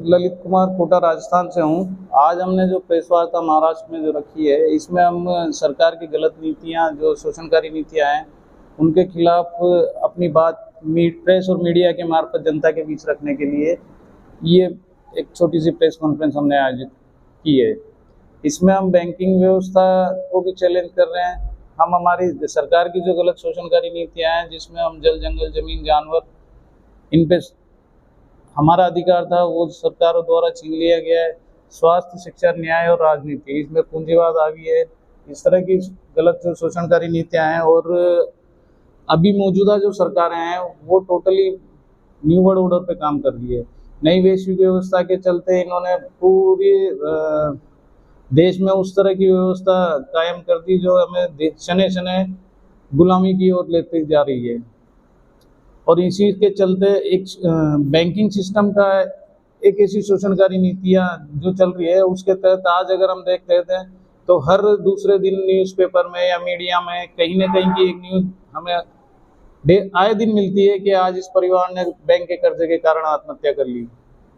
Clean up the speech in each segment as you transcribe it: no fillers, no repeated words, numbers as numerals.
ललित कुमार कोटा राजस्थान से हूँ। आज हमने जो प्रेस वार्ता महाराष्ट्र में जो रखी है, इसमें हम सरकार की गलत नीतियाँ, जो शोषणकारी नीतियाँ हैं, उनके खिलाफ अपनी बात प्रेस और मीडिया के मार्फत जनता के बीच रखने के लिए ये एक छोटी सी प्रेस कॉन्फ्रेंस हमने आयोजित की है। इसमें हम बैंकिंग व्यवस्था को भी चैलेंज कर रहे हैं। हम हमारी सरकार की जो गलत शोषणकारी नीतियाँ हैं, जिसमें हम जल, जंगल, जमीन, जानवर, इन पे हमारा अधिकार था, वो सरकारों द्वारा छीन लिया गया है। स्वास्थ्य, शिक्षा, न्याय और राजनीति, इसमें पूंजीवाद आ गई है। इस तरह की गलत जो शोषणकारी नीतियाँ हैं, और अभी मौजूदा जो सरकारें हैं वो टोटली न्यू वर्ल्ड ऑर्डर पे काम कर रही है। नई वैश्विक व्यवस्था के चलते इन्होंने पूरी देश में उस तरह की व्यवस्था कायम कर दी जो हमें शने शने गुलामी की ओर लेते जा रही है। और इसी के चलते एक बैंकिंग सिस्टम का एक ऐसी शोषणकारी नीतियाँ जो चल रही है, उसके तहत आज अगर हम देख लेते हैं तो हर दूसरे दिन न्यूज़पेपर में या मीडिया में कहीं ना कहीं की एक न्यूज़ हमें आए दिन मिलती है कि आज इस परिवार ने बैंक के कर्जे के कारण आत्महत्या कर ली।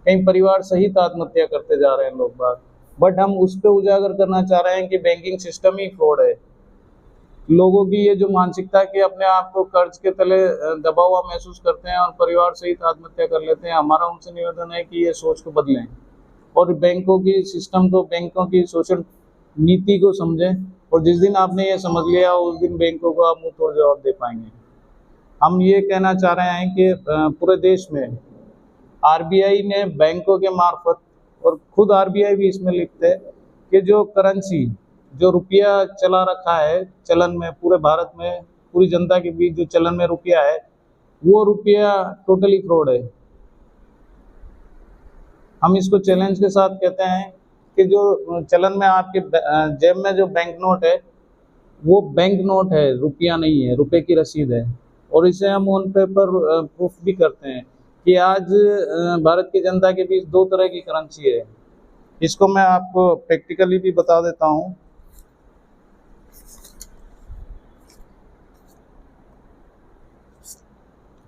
कई परिवार सहित आत्महत्या करते जा रहे हैं लोग बाग। बट हम उस पर उजागर करना चाह रहे हैं कि बैंकिंग सिस्टम ही फ्रॉड है। लोगों की ये जो मानसिकता कि अपने आप को कर्ज के तले दबा हुआ महसूस करते हैं और परिवार सहित आत्महत्या कर लेते हैं, हमारा उनसे निवेदन है कि ये सोच को बदलें और बैंकों की सिस्टम को, बैंकों की शोषण नीति को समझें। और जिस दिन आपने ये समझ लिया, उस दिन बैंकों को आप मुंह तोड़ जवाब दे पाएंगे। हम ये कहना चाह रहे हैं कि पूरे देश में आरबीआई ने बैंकों के मार्फत, और खुद आरबीआई भी इसमें लिखते हैं कि जो करेंसी, जो रुपया चला रखा है चलन में, पूरे भारत में पूरी जनता के बीच जो चलन में रुपया है, वो रुपया टोटली फ्रॉड है। हम इसको चैलेंज के साथ कहते हैं कि जो चलन में आपके जेब में जो बैंक नोट है, वो बैंक नोट है, रुपया नहीं है, रुपए की रसीद है। और इसे हम ऑन पेपर प्रूफ भी करते हैं कि आज भारत की जनता के बीच दो तरह की करेंसी है। इसको मैं आपको प्रैक्टिकली भी बता देता हूँ।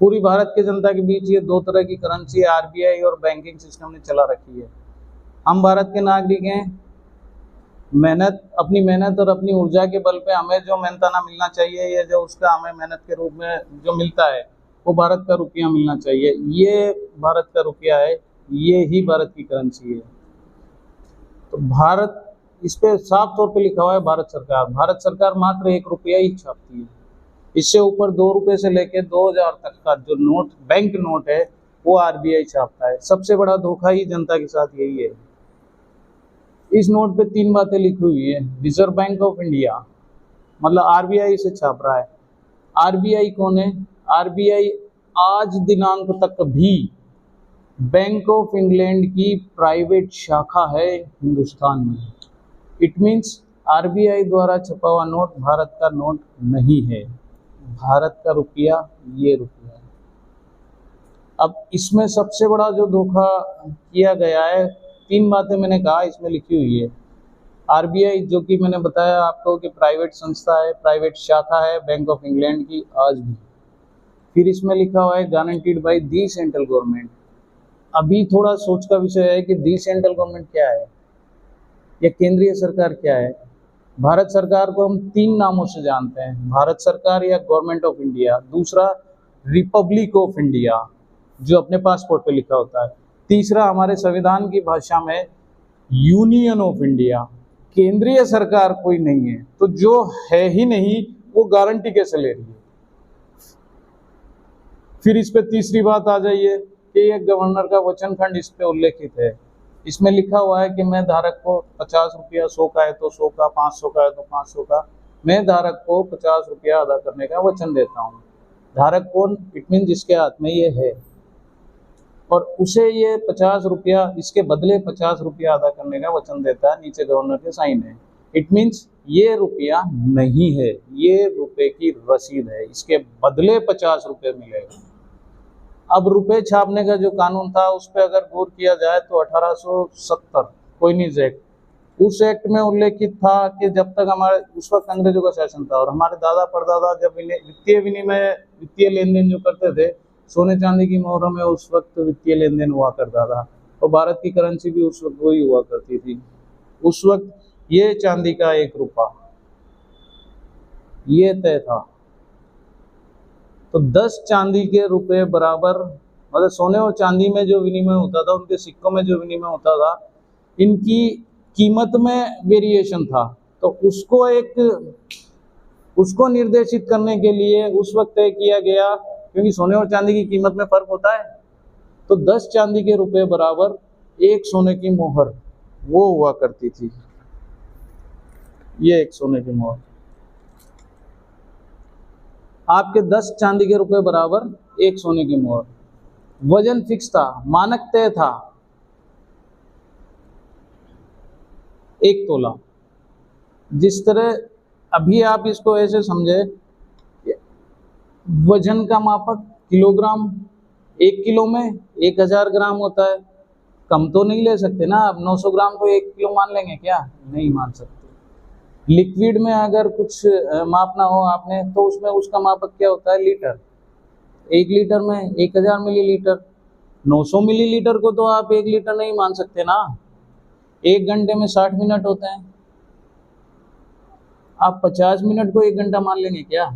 पूरी भारत की जनता के बीच ये दो तरह की करेंसी आरबीआई और बैंकिंग सिस्टम ने चला रखी है। हम भारत के नागरिक हैं, अपनी मेहनत और अपनी ऊर्जा के बल पे हमें जो मेहनताना मिलना चाहिए, या जो उसका हमें मेहनत के रूप में जो मिलता है, वो भारत का रुपया मिलना चाहिए। ये भारत का रुपया है, ये ही भारत की करेंसी है। तो भारत, इस पे साफ तौर पे लिखा हुआ है भारत सरकार मात्र 1 रुपया ही छापती है। इससे ऊपर 2 रुपये से लेकर 2000 तक का जो नोट, बैंक नोट है, वो आरबीआई छापता है। सबसे बड़ा धोखा ही जनता के साथ यही है। इस नोट पे 3 बातें लिखी हुई है। रिजर्व बैंक ऑफ इंडिया, मतलब आरबीआई से छाप रहा है। आरबीआई कौन है? आरबीआई आज दिनांक तक भी बैंक ऑफ इंग्लैंड की प्राइवेट शाखा है हिंदुस्तान में। इट मीन्स आरबीआई द्वारा छपा हुआ नोट भारत का नोट नहीं है। भारत का रुपया ये रुपया है। अब इसमें सबसे बड़ा जो धोखा किया गया है, 3 बातें मैंने कहा इसमें लिखी हुई है। आरबीआई, जो कि मैंने बताया आपको कि प्राइवेट संस्था है, प्राइवेट शाखा है बैंक ऑफ इंग्लैंड की आज भी। फिर इसमें लिखा हुआ है guaranteed by the central government. अभी थोड़ा सोच का विषय है कि दी सेंट्रल गवर्नमेंट क्या है या केंद्रीय सरकार क्या है। भारत सरकार को हम 3 नामों से जानते हैं, भारत सरकार या गवर्नमेंट ऑफ इंडिया, दूसरा रिपब्लिक ऑफ इंडिया जो अपने पासपोर्ट पे लिखा होता है, तीसरा हमारे संविधान की भाषा में यूनियन ऑफ इंडिया। केंद्रीय सरकार कोई नहीं है, तो जो है ही नहीं वो गारंटी कैसे ले रही है। फिर इस पे तीसरी बात आ जाइए कि ये गवर्नर का वचन खंड इस पे उल्लेखित है। इसमें लिखा हुआ है कि मैं धारक को 50 रुपया, 100 का है तो 100 का, 500 का है तो 500 का, मैं धारक को 50 रुपया अदा करने का वचन देता हूँ। धारक कौन? इट मीन जिसके हाथ में ये है, और उसे ये 50 रुपया, इसके बदले 50 रुपया अदा करने का वचन देता है। नीचे गवर्नर के साइन है। इट मीन्स ये रुपया नहीं है, ये रुपए की रसीद है, इसके बदले 50 रुपये मिलेगा। अब रुपए छापने का जो कानून था उस पर अगर गौर किया जाए तो 1870 कोइनीज एक्ट, उस एक्ट में उल्लेखित था कि जब तक हमारे, उस वक्त अंग्रेजों का शासन था और हमारे दादा परदादा जब वित्तीय विनिमय, वित्तीय लेन देन जो करते थे, सोने चांदी की मोहरों में उस वक्त वित्तीय लेन देन हुआ करता था। और भारत की करेंसी भी उस वक्त वही हुआ करती थी। उस वक्त ये चांदी का 1 रुपया ये तय था। तो 10 चांदी के रुपए बराबर, मतलब सोने और चांदी में जो विनिमय होता था, उनके सिक्कों में जो विनिमय होता था, इनकी कीमत में वेरिएशन था। तो उसको निर्देशित करने के लिए उस वक्त तय किया गया, क्योंकि सोने और चांदी की कीमत में फर्क होता है, तो 10 चांदी के रुपए बराबर 1 सोने की मोहर वो हुआ करती थी। ये 1 सोने की मोहर आपके 10 चांदी के रुपए बराबर 1 सोने की मोहर। वजन फिक्स था, मानक तय था 1 तोला। जिस तरह अभी आप इसको ऐसे समझे, वजन का मापक किलोग्राम, 1 किलो में 1000 ग्राम होता है। कम तो नहीं ले सकते ना आप, 900 ग्राम को 1 किलो मान लेंगे क्या? नहीं मान सकते। लिक्विड में अगर कुछ मापना हो आपने, तो उसमें उसका मापक क्या होता है? लीटर। 1 लीटर में 1000 मिलीलीटर। 900 मिलीलीटर को तो आप 1 लीटर नहीं मान सकते ना। 1 घंटे में 60 मिनट होते हैं, आप 50 मिनट को 1 घंटा मान लेंगे क्या?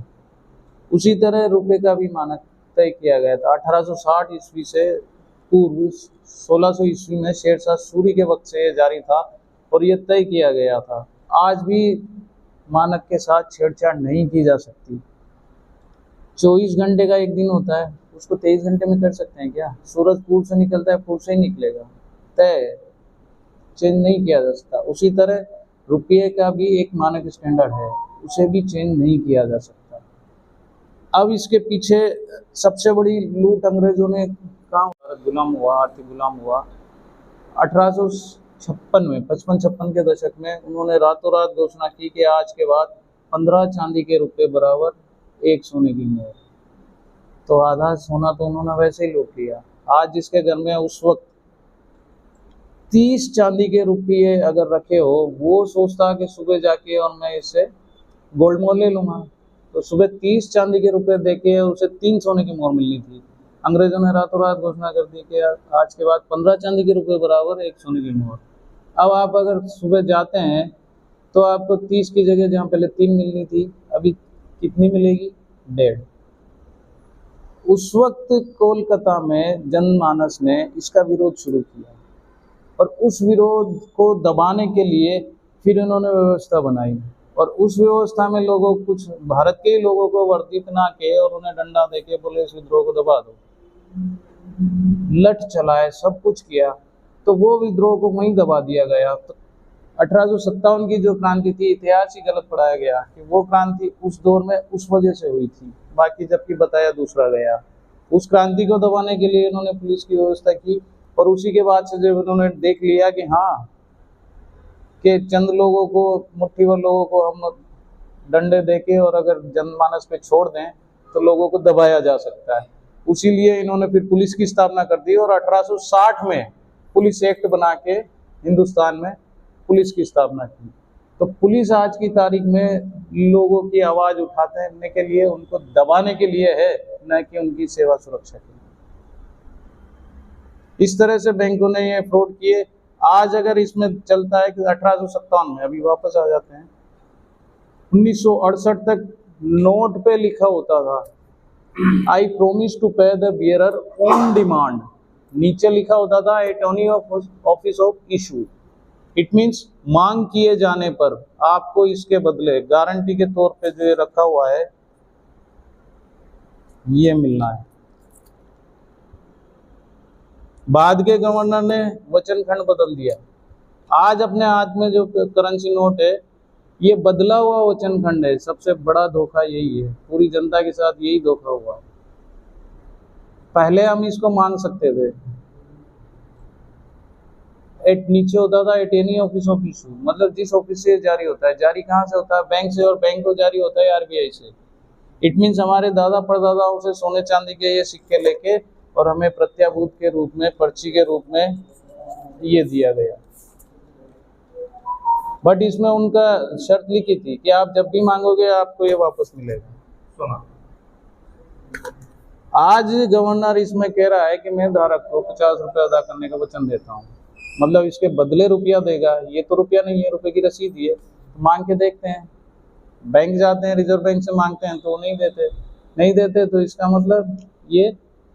उसी तरह रुपए का भी मानक तय किया गया था 1860 ईस्वी से पूर्व। 1600 ईस्वी में शेरशाह सूरी के वक्त से ये जारी था और ये तय किया गया था। आज भी मानक के साथ छेड़छाड़ नहीं की जा सकती। 24 घंटे का एक दिन होता है, उसको 23 घंटे में कर सकते हैं क्या? सूरज पूर्व से निकलता है, पूर्व से ही निकलेगा, तय, चेंज नहीं किया जा सकता। उसी तरह रुपये का भी एक मानक स्टैंडर्ड है, उसे भी चेंज नहीं किया जा सकता। अब इसके पीछे सबसे बड़ी लूट अंग्रेजों ने कहाँ गुलाम हुआ, आर्थिक गुलाम हुआ। 1856 में, 55-56 के दशक में उन्होंने रातों रात घोषणा की कि आज के बाद 15 चांदी के रुपए बराबर 1 सोने की मोहर। तो आधा सोना तो उन्होंने वैसे ही लूट लिया। आज जिसके घर में उस वक्त 30 चांदी के रुपये अगर रखे हो, वो सोचता कि सुबह जाके और मैं इससे गोल्ड मोहर ले लूंगा, तो सुबह 30 चांदी के रुपए देके उसे 3 सोने की मोहर मिलनी थी। अंग्रेजों ने रातों रात घोषणा कर दी कि आज के बाद 15 चांदी के रुपए बराबर 1 सोने की मोहर। अब आप अगर सुबह जाते हैं तो आपको 30 की जगह जहाँ पहले 3 मिलनी थी, अभी कितनी मिलेगी? 1.5। उस वक्त कोलकाता में जनमानस ने इसका विरोध शुरू किया और उस विरोध को दबाने के लिए फिर इन्होंने व्यवस्था बनाई और उस व्यवस्था में लोगों, कुछ भारत के लोगों को वर्दी पहना के और उन्हें डंडा देके बोले इस विद्रोह को दबा दो। लठ चलाए, सब कुछ किया, तो वो विद्रोह को वहीं दबा दिया गया। तो 1857 की जो क्रांति थी, इतिहास ही गलत पढ़ाया गया कि वो क्रांति उस दौर में उस वजह से हुई थी, बाकी जबकि बताया दूसरा गया। उस क्रांति को दबाने के लिए इन्होंने पुलिस की व्यवस्था की और उसी के बाद से जब उन्होंने देख लिया कि हाँ कि चंद लोगों को, मुट्ठी भर लोगों को हम डंडे देके और अगर जनमानस पे छोड़ दें तो लोगों को दबाया जा सकता है, उसीलिए इन्होंने फिर पुलिस की स्थापना कर दी और 1860 में पुलिस एक्ट बना के हिंदुस्तान में पुलिस की स्थापना की। तो पुलिस आज की तारीख में लोगों की आवाज़ उठाने के लिए, उनको दबाने के लिए है, न कि उनकी सेवा सुरक्षा के लिए। इस तरह से बैंकों ने ये फ्रॉड किए। आज अगर इसमें चलता है कि 1857 में, अभी वापस आ जाते हैं, 1968 तक नोट पे लिखा होता था आई प्रोमिस टू पे द बियरर ऑन डिमांड। नीचे लिखा होता था attorney office of issue. It means मांग किए जाने पर आपको इसके बदले गारंटी के तौर पे जो ये रखा हुआ है ये मिलना है। बाद के गवर्नर ने वचन खंड बदल दिया। आज अपने हाथ में जो करेंसी नोट है ये बदला हुआ वचन खंड है। सबसे बड़ा धोखा यही है, पूरी जनता के साथ यही धोखा हुआ। पहले हम इसको मान सकते थे, नीचे होता था अटॉर्नी ऑफिस ऑफ इशू, मतलब जिस ऑफिस से जारी होता है। जारी कहाँ से होता है? बैंक से, और बैंक को जारी होता है आरबीआई से। इट मीन्स हमारे दादा परदादाओं से सोने चांदी के ये सिक्के लेके और हमें प्रत्याभूत के रूप में, पर्ची के रूप में ये दिया गया। बट इसमें उनका शर्त लिखी थी कि आप जब भी मांगोगे आपको ये वापस मिलेगा। सुना, आज गवर्नर इसमें कह रहा है कि मैं धारक को 50 रुपये अदा करने का वचन देता हूँ, मतलब इसके बदले रुपया देगा। ये तो रुपया नहीं है, रुपये की रसीद ही है। तो मांग के देखते हैं, बैंक जाते हैं, रिजर्व बैंक से मांगते हैं तो वो नहीं देते तो इसका मतलब ये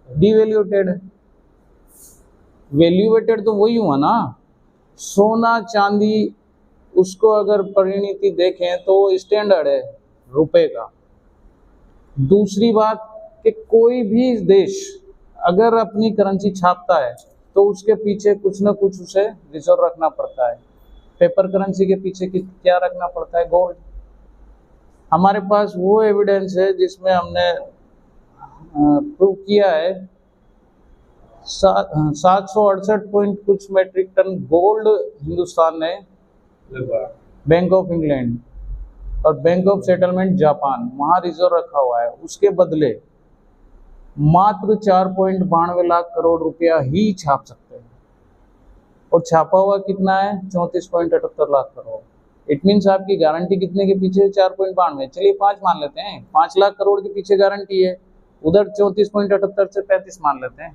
डिवैल्यूएटेड है। वैल्यूएटेड तो वही हुआ ना, सोना चांदी, उसको अगर परिणति देखें तो स्टैंडर्ड है रुपए का। दूसरी बात कि कोई भी देश अगर अपनी करेंसी छापता है तो उसके पीछे कुछ ना कुछ उसे रिजर्व रखना पड़ता है। पेपर करेंसी के पीछे क्या रखना पड़ता है? गोल्ड। हमारे पास वो एविडेंस है जिसमें हमने प्रूव किया है 768 पॉइंट कुछ मेट्रिक टन गोल्ड हिंदुस्तान ने बैंक ऑफ इंग्लैंड और बैंक ऑफ सेटलमेंट जापान वहां रिजर्व रखा हुआ है। उसके बदले मात्र 4.92 लाख करोड़ रुपया ही छाप सकते हैं, और छापा हुआ कितना है? 34.78 लाख करोड़। इट मीन्स आपकी गारंटी कितने के पीछे? 4.92। चलिए 5 मान लेते हैं, 5 लाख करोड़ के पीछे गारंटी है। उधर 34.78 से 35 मान लेते हैं।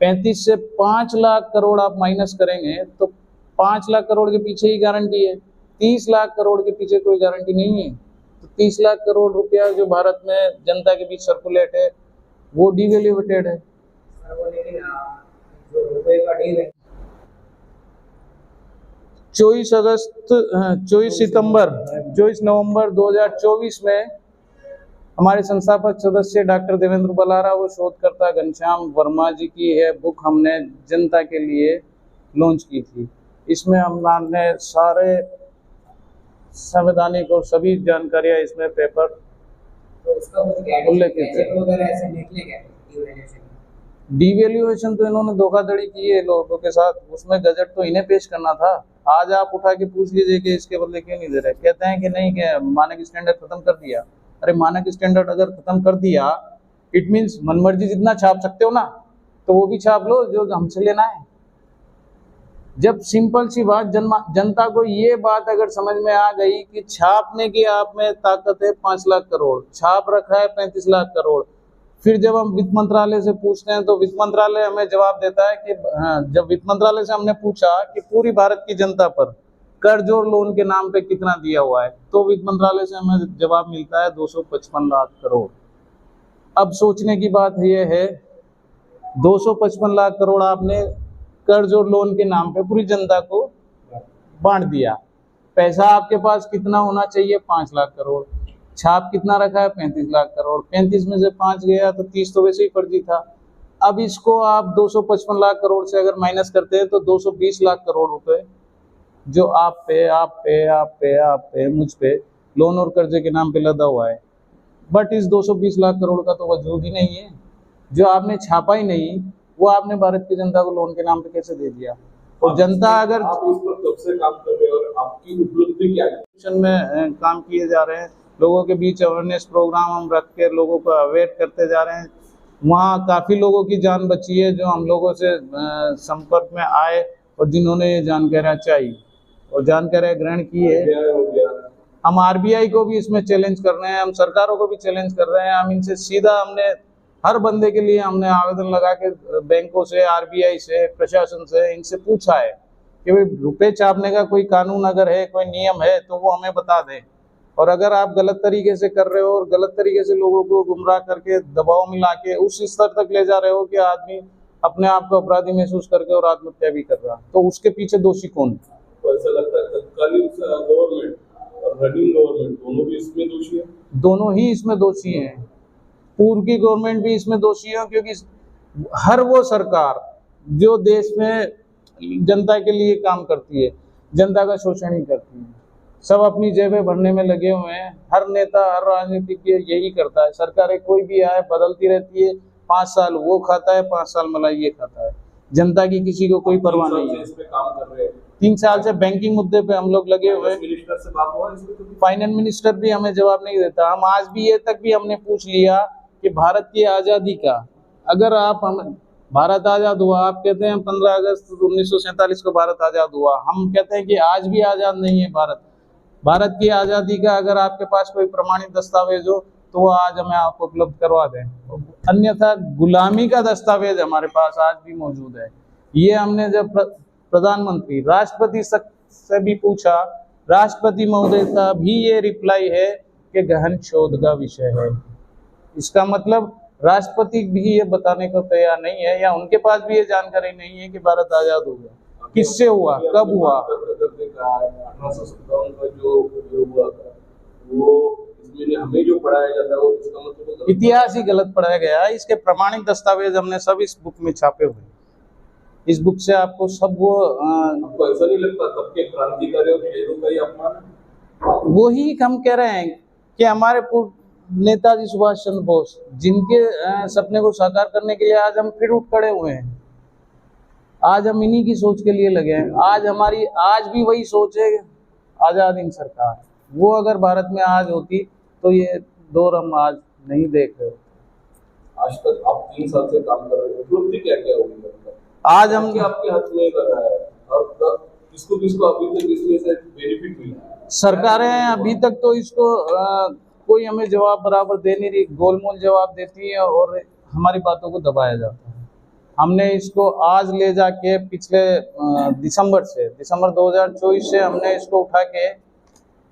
35 से 5 लाख करोड़ आप माइनस करेंगे तो 5 लाख करोड़ के पीछे ही गारंटी है। 30 लाख करोड़ के पीछे कोई गारंटी नहीं है। तो 30 लाख करोड़ रुपया जो भारत में जनता के बीच सर्कुलेट है वो डिवैल्यूएटेड है। जो रुपए का डील है 24 नवंबर 2024 में हमारे संस्थापक सदस्य डॉक्टर देवेंद्र बलारा व शोधकर्ता घनश्याम वर्मा जी की है बुक हमने जनता के लिए लॉन्च की थी। इसमें हमने सारे संवैधानिक और सभी जानकारियां इसमें पेपर उल्लेखित है। डिवैल्यूएशन तो इन्होंने धोखाधड़ी की है लोगों के साथ, उसमें गजट तो इन्हें पेश करना था। आज आप उठा के पूछ लीजिए कि इसके बदले क्यों नहीं दे रहे। कहते हैं कि नहीं कि मानक स्टैंडर्ड खत्म कर दिया। अरे मानक स्टैंडर्ड अगर खत्म कर दिया इट मीन्स मनमर्जी जितना छाप सकते हो ना, तो वो भी छाप लो जो हमसे लेना है। जब सिंपल सी बात जनता को ये बात अगर समझ में आ गई कि छापने की आप में ताकत है 5 लाख करोड़, छाप रखा है 35 लाख करोड़, फिर जब हम वित्त मंत्रालय से पूछते हैं तो वित्त मंत्रालय हमें जवाब देता है कि जब वित्त मंत्रालय से हमने पूछा कि पूरी भारत की जनता पर कर्ज और लोन के नाम पे कितना दिया हुआ है, तो वित्त मंत्रालय से हमें जवाब मिलता है 255 लाख करोड़। अब सोचने की बात यह है 255 लाख करोड़ आपने कर्ज और लोन के नाम पे पूरी जनता को बांट दिया। पैसा आपके पास कितना होना चाहिए? 5 लाख करोड़। छाप कितना रखा है? 35 लाख करोड़। 35 में से 5 गया तो 30 तो वैसे ही फर्जी था। अब इसको आप 255 लाख करोड़ से अगर माइनस करते हैं तो 220 लाख करोड़ रुपए जो आप पे मुझ पे लोन और कर्जे के नाम पे लदा हुआ है। बट इस 220 लाख करोड़ का तो वजूद ही नहीं है। जो आपने छापा ही नहीं वो आपने भारत की जनता को लोन के नाम पे कैसे दे दिया? और जनता अगर आप इस पर कब से काम कर रहे हैं और आपकी उपलब्धि क्या है? में काम किए जा रहे हैं, लोगों के बीच अवेयरनेस प्रोग्राम हम रख के लोगों को अवेयर करते जा रहे हैं। वहाँ काफ़ी लोगों की जान बची है जो हम लोगों से संपर्क में आए और जिन्होंने ये जानकारियाँ चाहिए और जानकारियाँ ग्रहण की है। हम आरबीआई को भी इसमें चैलेंज कर रहे हैं, हम सरकारों को भी चैलेंज कर रहे हैं। हम इनसे सीधा हमने हर बंदे के लिए हमने आवेदन लगा के बैंकों से, आरबीआई से, प्रशासन से इनसे पूछा है कि भाई रुपए छापने का कोई कानून अगर है, कोई नियम है तो वो हमें बता दें। और अगर आप गलत तरीके से कर रहे हो और गलत तरीके से लोगों को गुमराह करके दबाव में लाके उस स्तर तक ले जा रहे हो कि आदमी अपने आप को अपराधी महसूस करके और आत्महत्या भी कर रहा, तो उसके पीछे दोषी कौन? तो ऐसा लगता है तत्कालीन गवर्नमेंट और रनिंग गवर्नमेंट दोनों भी इसमें दोषी है। दोनों ही इसमें दोषी हैं। पूर्व की गवर्नमेंट भी इसमें दोषी है, क्योंकि हर वो सरकार जो देश में जनता के लिए काम करती है, जनता का शोषण ही करती है, सब अपनी जेबें भरने में लगे हुए हैं। हर नेता, हर राजनीतिक यही करता है। सरकारें कोई भी आए बदलती रहती है, 5 साल वो खाता है, 5 साल मलाई ये खाता है। जनता की किसी को कोई परवाह नहीं है। 3 साल से बैंकिंग मुद्दे पे हम लोग लगे हुए। मिनिस्टर से बात हुआ इसमें? फाइनेंस मिनिस्टर भी हमें जवाब नहीं देता। हम आज भी ये तक भी हमने पूछ लिया कि भारत की आज़ादी का अगर आप हम भारत आज़ाद हुआ, आप कहते हैं 15 अगस्त 1947 को भारत आज़ाद हुआ, हम कहते हैं कि आज भी आज़ाद नहीं है भारत। भारत की आज़ादी का अगर आपके पास कोई प्रमाणित दस्तावेज हो तो वो आज हमें आप उपलब्ध करवा दें। अन्यथा गुलामी का दस्तावेज हमारे पास आज भी मौजूद है। ये हमने जब प्रधानमंत्री राष्ट्रपति से भी पूछा, राष्ट्रपति महोदय का भी ये रिप्लाई है कि गहन शोध का विषय है। इसका मतलब राष्ट्रपति भी ये बताने को तैयार नहीं है, या उनके पास भी ये जानकारी नहीं है कि भारत आजाद हो गया, किससे हुआ, कब हुआ। 1857 का जो हुआ था वो इसमें हमें जो पढ़ाया जाता है वो इसका मतलब इतिहास ही गलत पढ़ाया गया है। इसके प्रमाणिक दस्तावेज हमने सब इस बुक में छापे हुए हैं। इस बुक से आपको सब वो आपको ऐसा नहीं लगता तब के क्रांतिकारियों के शहीदों का ही अपमान? वही हम कह रहे हैं कि हमारे नेताजी सुभाष चंद्र बोस, जिनके सपने को साकार करने के लिए आज हम फिर उठ खड़े हुए हैं। आज हम इन्हीं की सोच के लिए लगे हैं। आज भी वही सोच है आजाद हिंद सरकार। वो अगर भारत में आज होती तो ये दौर हम आज नहीं देख रहे होते। आज तक आप 3 साल से काम कर रहे हो, उपलब्धि क्या क्या होगी आज हम आपके हाथ में कर रहा है, और किसको अभी तक इसमें से बेनिफिट मिला? सरकारें अभी तक तो इसको कोई हमें जवाब बराबर दे नहीं रही, गोलमोल जवाब देती है और हमारी बातों को दबाया जाता है। हमने इसको आज ले जाके पिछले दिसंबर 2024 से हमने इसको उठा के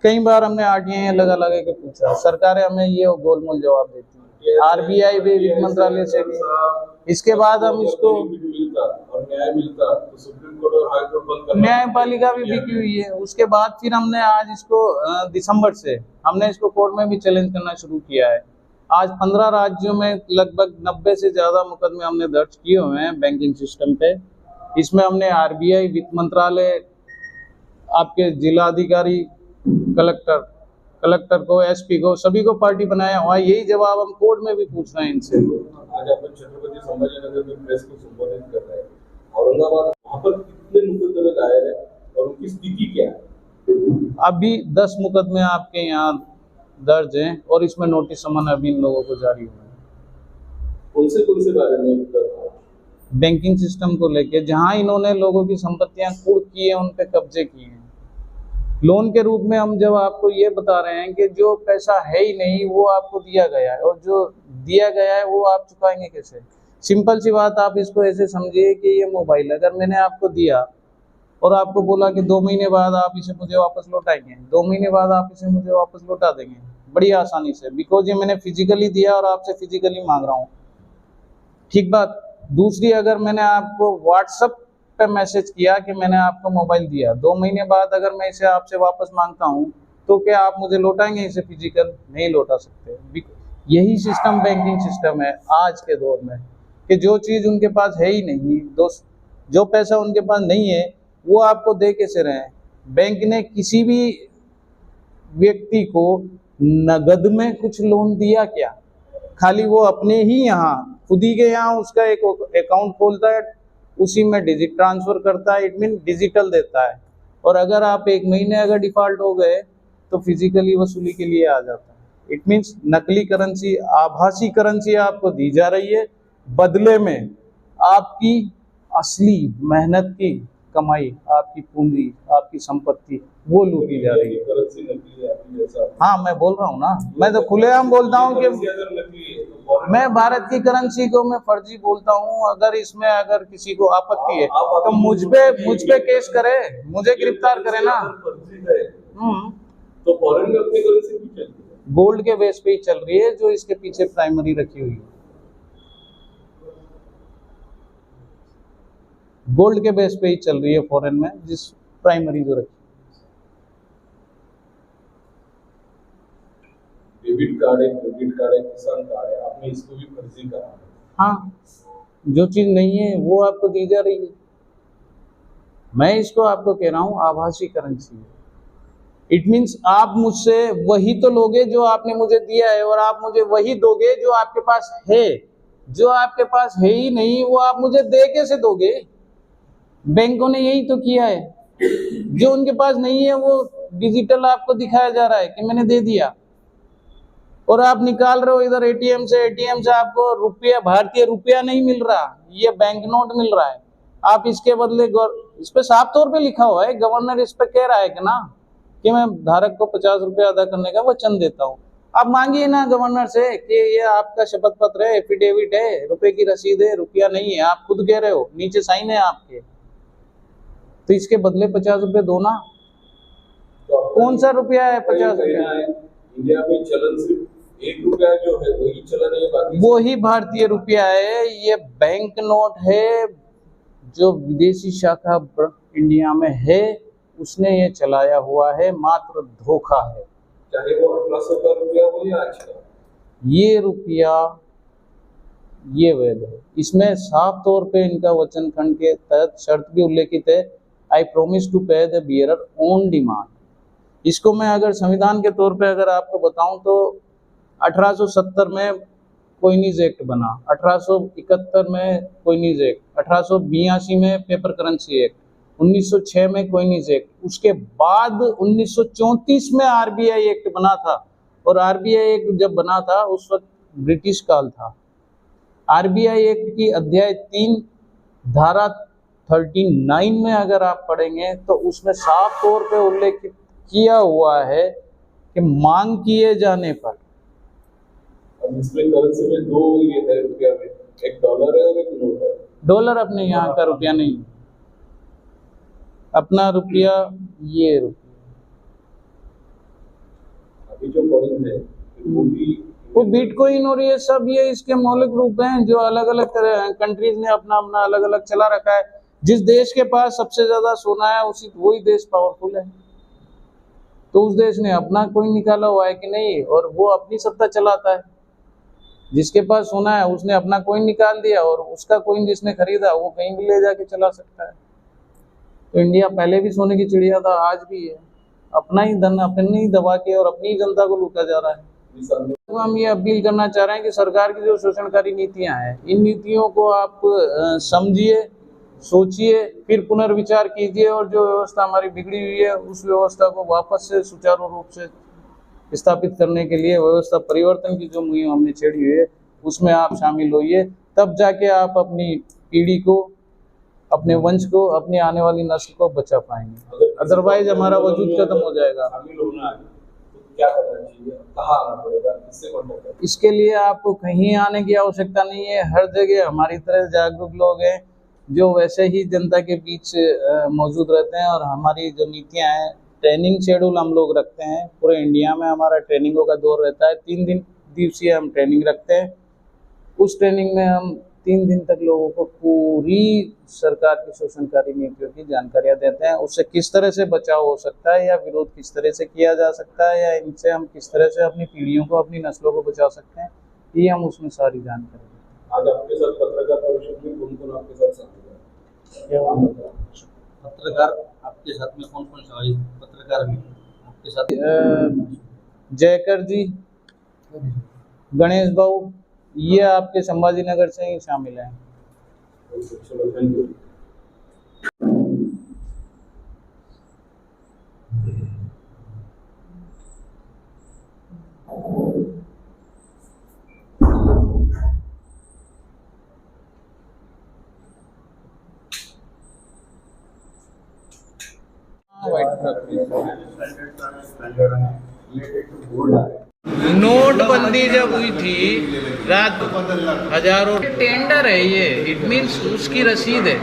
कई बार हमने आरटीआई लगा के पूछा, सरकारें हमें ये गोलमोल जवाब देती है। आरबीआई भी, वित्त मंत्रालय से भी। इसके बाद हम इसको न्याय मिलता तो सुप्रीम कोर्ट और हाई कोर्ट बंद करना, न्यायपालिका भी बिकी हुई है। उसके बाद फिर हमने आज इसको दिसंबर से हमने इसको कोर्ट में भी चैलेंज करना शुरू किया है। आज 15 राज्यों में लगभग 90 से ज्यादा मुकदमे हमने दर्ज किए हुए हैं बैंकिंग सिस्टम पे। इसमें हमने आरबीआई, वित्त मंत्रालय, आपके जिलाधिकारी, कलेक्टर को, एसपी को, सभी को पार्टी बनाया हुआ। यही जवाब हम कोर्ट में भी पूछ रहे हैं इनसे। आज अपन छत्रपति संभाजीनगर में प्रेस को संबोधित कर रहे हैं, औरंगाबाद वहाँ पर कितने मुकदमे दायर है और उनकी स्थिति क्या है? अभी 10 मुकदमे आपके यहाँ दर्ज हैं और इसमें नोटिस समन अभी इन लोगों को जारी हुआ है। कौन से बारे में? बैंकिंग सिस्टम को लेके, जहां इन्होंने लोगों की संपत्तियां कुर्क की है, उन पे कब्जे किए हैं। लोन के रूप में हम जब आपको ये बता रहे हैं कि जो पैसा है ही नहीं वो आपको दिया गया है, और जो दिया गया है वो आप चुकाएंगे कैसे? सिंपल सी बात, आप इसको ऐसे समझिए कि ये मोबाइल अगर मैंने आपको दिया और आपको बोला कि 2 महीने बाद आप इसे मुझे वापस लौटाएंगे, 2 महीने बाद आप इसे मुझे वापस लौटा देंगे बड़ी आसानी से, बिकॉज ये मैंने फिजिकली दिया और आपसे फिजिकली मांग रहा हूँ। ठीक बात। दूसरी, अगर मैंने आपको व्हाट्सएप पे मैसेज किया कि मैंने आपको मोबाइल दिया, 2 महीने बाद अगर मैं इसे आपसे वापस मांगता हूँ तो क्या आप मुझे लौटाएंगे इसे फिजिकल? नहीं लौटा सकते। यही सिस्टम बैंकिंग सिस्टम है आज के दौर में, कि जो चीज़ उनके पास है ही नहीं, जो पैसा उनके पास नहीं है वो आपको दे कैसे रहे हैं? बैंक ने किसी भी व्यक्ति को नगद में कुछ लोन दिया क्या? खाली वो अपने ही यहाँ, खुद ही के यहाँ उसका एक अकाउंट खोलता है, उसी में डिजिट ट्रांसफर करता है, इट मीन डिजिटल देता है। और अगर आप 1 महीने अगर डिफॉल्ट हो गए तो फिजिकली वसूली के लिए आ जाता है। इट मीन्स नकली करेंसी, आभासी करेंसी आपको दी जा रही है, बदले में आपकी असली मेहनत की कमाई, आपकी पूंजी, आपकी संपत्ति वो लूटी जा रही है। हाँ, मैं बोल रहा हूँ ना, मैं तो खुलेआम बोलता हूँ कि मैं भारत की करेंसी को मैं फर्जी बोलता हूँ। अगर इसमें अगर किसी को आपत्ति है तो मुझ पे केस करे, मुझे गिरफ्तार करे ना। तो फॉरेन में अपनी करेंसी क्यों चल रही है? गोल्ड के बेस पे ही चल रही है, जो इसके पीछे प्राइमरी रखी हुई है। गोल्ड के बेस पे ही चल रही है फॉरेन में, जिस प्राइमरी जो रखी। डेबिट कार्ड है, क्रेडिट कार्ड है, किसान कार्ड है, आपने इसको भी फर्जी कहा। हाँ, जो चीज नहीं है वो आपको दी जा रही है। मैं इसको आपको कह रहा हूँ आभासी करेंसी है। इट मीन्स आप मुझसे वही तो लोगे जो आपने मुझे दिया है, और आप मुझे वही दोगे जो आपके पास है। जो आपके पास है ही नहीं वो आप मुझे दे कैसे दोगे? बैंकों ने यही तो किया है। जो उनके पास नहीं है वो डिजिटल आपको दिखाया जा रहा है कि मैंने दे दिया, और आप निकाल रहे हो इधर एटीएम से आपको रुपया, भारतीय रुपया नहीं मिल रहा, ये बैंक नोट मिल रहा है। आप इसके बदले इस पे साफ तौर पे लिखा हुआ है, गवर्नर इस पे कह रहा है कि ना कि मैं धारक को 50 रुपया अदा करने का वचन देता हूँ। आप मांगिए ना गवर्नर से कि ये आपका शपथ पत्र है, एफिडेविट है, रुपए की रसीद है, रुपया नहीं है, आप खुद कह रहे हो, नीचे साइन है आपके, तो इसके बदले 50 रुपए दो ना। कौन सा रुपया है 50 रुपया? इंडिया में चलन सिर्फ 1 रुपया जो है वही चलन है, बाकी वो ही भारतीय रुपया है। ये बैंक नोट है जो विदेशी शाखा इंडिया में है, उसने ये चलाया हुआ है, मात्र धोखा है। चाहे वो 1800 का रुपया हो या आज का, ये रुपया ये वैध है। इसमें साफ तौर पे इनका वचन खंड के तहत शर्त भी उल्लेखित है, आई प्रोमिस टू पे द बियरर ऑन डिमांड। इसको मैं अगर संविधान के तौर पे अगर आपको बताऊं तो 1870 में कोइनीज एक्ट बना, 1871 में कोइनीज एक्ट, 1882 में पेपर करेंसी एक्ट, 1906 में कोइनीज एक्ट, उसके बाद 1934 में आरबीआई एक्ट बना था। और आरबीआई एक्ट जब बना था उस वक्त ब्रिटिश काल था। आरबीआई एक्ट की अध्याय 3 धारा 39 में अगर आप पढ़ेंगे तो उसमें साफ तौर पे उल्लेखित किया हुआ है कि मांग किए जाने पर, इसमें करेंसी में दो ये है रुपया में, एक डॉलर है और एक नोट है। डॉलर अपने यहाँ का रुपया नहीं, अपना रुपया ये रुपया। अभी जो कॉइन है वो बिटकॉइन और ये सब ये इसके मौलिक रूप हैं जो अलग अलग कंट्रीज ने अपना अपना अलग अलग चला रखा है। जिस देश के पास सबसे ज्यादा सोना है वही देश पावरफुल है, तो उस देश ने अपना कोइन निकाला हुआ है कि नहीं, और वो अपनी सत्ता चलाता है। जिसके पास सोना है उसने अपना कोइन निकाल दिया और उसका कोइन जिसने खरीदा वो कहीं भी ले जाके चला सकता है। तो इंडिया पहले भी सोने की चिड़िया था, आज भी है। अपना ही धन अपने ही दबा के और अपनी ही जनता को लूटा जा रहा है। तो हम ये अपील करना चाह रहे हैं कि सरकार की जो शोषणकारी नीतियां हैं, इन नीतियों को आप समझिए, सोचिए, फिर पुनर्विचार कीजिए और जो व्यवस्था हमारी बिगड़ी हुई है उस व्यवस्था को वापस से सुचारू रूप से स्थापित करने के लिए व्यवस्था परिवर्तन की जो मुहिम हमने छेड़ी हुई है उसमें आप शामिल होइए। तब जाके आप अपनी पीढ़ी को, अपने वंश को, अपनी आने वाली नस्ल को बचा पाएंगे। अदरवाइज हमारा वजूद खत्म हो जाएगा। शामिल होना है तो क्या करना चाहिए, कहाँ आना पड़ेगा, किससे कांटेक्ट करना? इसके लिए आपको कहीं आने की आवश्यकता नहीं है। हर जगह हमारी तरह जागरूक लोग हैं जो वैसे ही जनता के बीच मौजूद रहते हैं। और हमारी जो नीतियां हैं, ट्रेनिंग शेड्यूल हम लोग रखते हैं। पूरे इंडिया में हमारा ट्रेनिंगों का दौर रहता है। 3 दिवसीय हम ट्रेनिंग रखते हैं। उस ट्रेनिंग में हम 3 दिन तक लोगों को पूरी सरकार की शोषणकारी नीतियों की जानकारियां देते हैं। उससे किस तरह से बचाव हो सकता है या विरोध किस तरह से किया जा सकता है या इनसे हम किस तरह से अपनी पीढ़ियों को, अपनी नस्लों को बचा सकते हैं, ये हम उसमें सारी जानकारी। आज आपके साथ पत्रकार परिषद में कौन-कौन आपके साथ शामिल है? पत्रकार आपके साथ में कौन-कौन शामिल पत्रकार भी आपके साथ? जयकर जी, गणेश बाबू, ये आपके संभाजी नगर से ही शामिल हैं। नोटबंदी जब हुई थी रात हजारों टेंडर है ये, इट मीन्स उसकी रसीद है,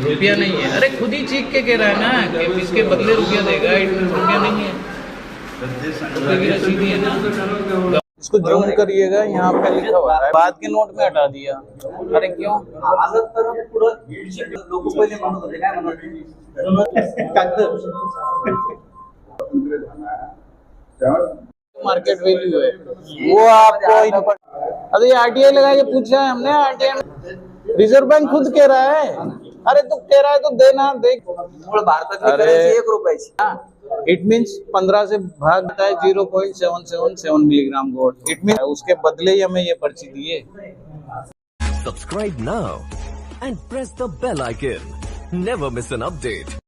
रुपया नहीं है। अरे खुद ही चीख के कह रहा है ना कि इसके बदले रुपया देगा, इट मीन्स रुपया नहीं है, रुपये की रसीद ही है ना। इसको जूम करिएगा, यहाँ पे लिखा हुआ है, बाद के नोट में हटा दिया। अरे क्यों? मार्केट वैल्यू है वो आपको। अरे आरटीआई लगा के पूछा है हमने, आरटीआई रिजर्व बैंक खुद कह रहा है। अरे तू कह रहा है तो देना, देख अरे 1 रुपये इट मीन्स 15 से भाग है 0.777 मिलीग्राम गोल्ड। इट मीन उसके बदले ही हमें ये पर्ची दिए। Subscribe now and press the bell icon. Never miss an update.